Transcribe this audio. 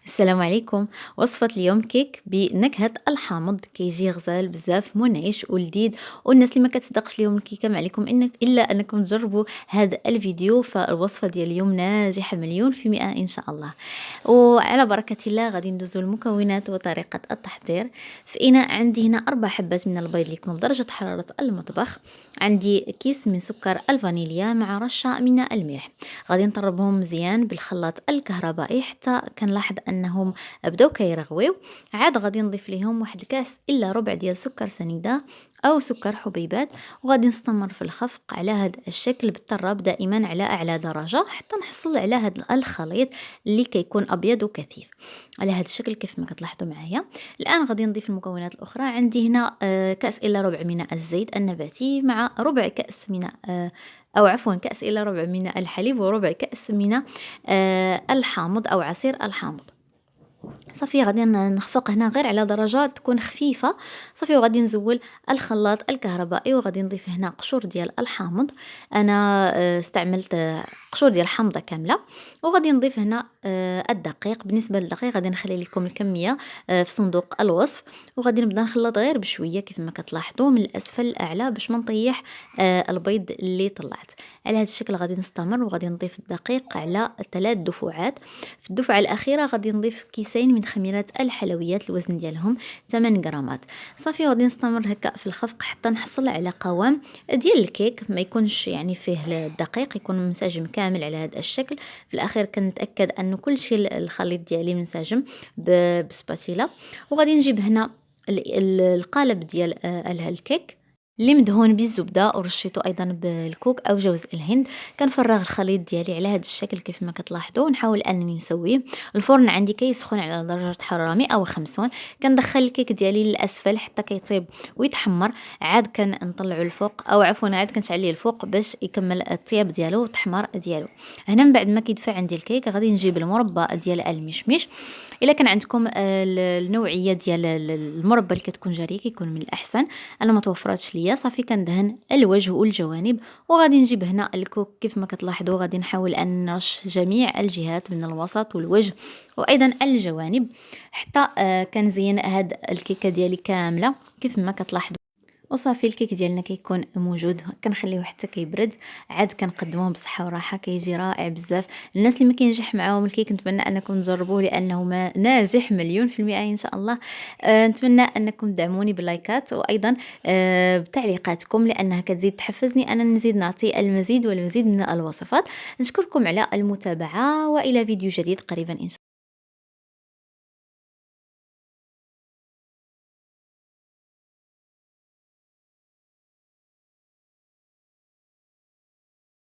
السلام عليكم. وصفة اليوم كيك بنكهة الحامض، كيجي غزال بزاف منعش ولذيذ. والناس اللي ما كتصدقش اليوم الكيكه ما عليكم الا انكم تجربوا هذا الفيديو. فالوصفه ديال اليوم ناجحه مليون في المئة ان شاء الله. وعلى بركه الله غادي ندوزو المكونات وطريقه التحضير. في اناء عندي هنا 4 حبات من البيض اللي يكونوا بدرجه حراره المطبخ. عندي كيس من سكر الفانيليا مع رشه من الملح. غادي نطربهم مزيان بالخلاط الكهربائي حتى كنلاحظ انهم بداو كيرغويو. عاد غادي نضيف ليهم واحد الكاس الا ربع ديال سكر سنيده او سكر حبيبات. وغادي نستمر في الخفق على هذا الشكل بالطراب دائما على اعلى درجه حتى نحصل على هذا الخليط اللي كيكون ابيض وكثيف على هذا الشكل كيف ما كتلاحظوا معايا. الان غادي نضيف المكونات الاخرى. عندي هنا كاس الا ربع من الزيت النباتي مع ربع كاس من أو عفوا كأس إلا ربع من الحليب وربع كأس من الحامض أو عصير الحامض. صافي غادي نخفق هنا غير على درجة تكون خفيفة. صافي وغادي نزول الخلاط الكهربائي وغادي نضيف هنا قشور ديال الحامض. انا استعملت قشور ديال الحامضة كاملة. وغادي نضيف هنا الدقيق. بالنسبة للدقيق غادي نخلي لكم الكمية في صندوق الوصف. وغادي نبدا نخلط غير بشوية كيف ما كتلاحظوا من الاسفل للاعلى باش ما نطيح البيض اللي طلعت. على هذا الشكل غادي نستمر وغادي نضيف الدقيق على 3 دفعات. في الدفعة الأخيرة غادي نضيف كيسين من خميرات الحلويات الوزن ديالهم 8 غرامات. صافي غادي نستمر هكا في الخفق حتى نحصل على قوام ديال الكيك ما يكونش يعني فيه الدقيق، يكون منسجم كامل على هذا الشكل. في الأخير كنتأكد أنه كل شيء الخليط ديالي منسجم بسباتيلا. وغادي نجيب هنا القالب ديال الكيك اللي مدهون بالزبده ورشيته ايضا بالكوك او جوز الهند. كنفرغ الخليط ديالي على هذا الشكل كيف ما كتلاحظوا ونحاول انني نسويه. الفرن عندي كيسخن على درجه حراره 150. كندخل الكيك ديالي للاسفل حتى كيطيب ويتحمر. عاد كنطلعو الفوق او عفوا عاد كنشعل ليه الفوق باش يكمل الطياب ديالو والتحمر ديالو. هنا من بعد ما كيدفى عندي الكيك غادي نجيب المربى ديال المشمش. الا كان عندكم النوعيه ديال المربى اللي كتكون جاريه كيكون من الاحسن. انا ما توفراتش ليا. صافي كندهن الوجه والجوانب. وغادي نجيب هنا الكوك كيف ما كتلاحظوا غادي نحاول ان نرش جميع الجهات من الوسط والوجه وايضا الجوانب حتى كنزين هاد الكيكه ديالي كامله كيف ما كتلاحظوا. وصافي الكيك ديالنا كيكون موجود كنخليوه حتى كيبرد. عاد كنقدموه بصحه وراحه كيجي رائع بزاف. الناس اللي ما كينجح معاهم الكيك نتمنى انكم تجربوه لانه ناجح مليون في المئة ان شاء الله. نتمنى انكم تدعموني باللايكات وايضا بتعليقاتكم لانها كتزيد تحفزني انا نزيد نعطي المزيد والمزيد من الوصفات. نشكركم على المتابعه والى فيديو جديد قريبا ان شاء الله.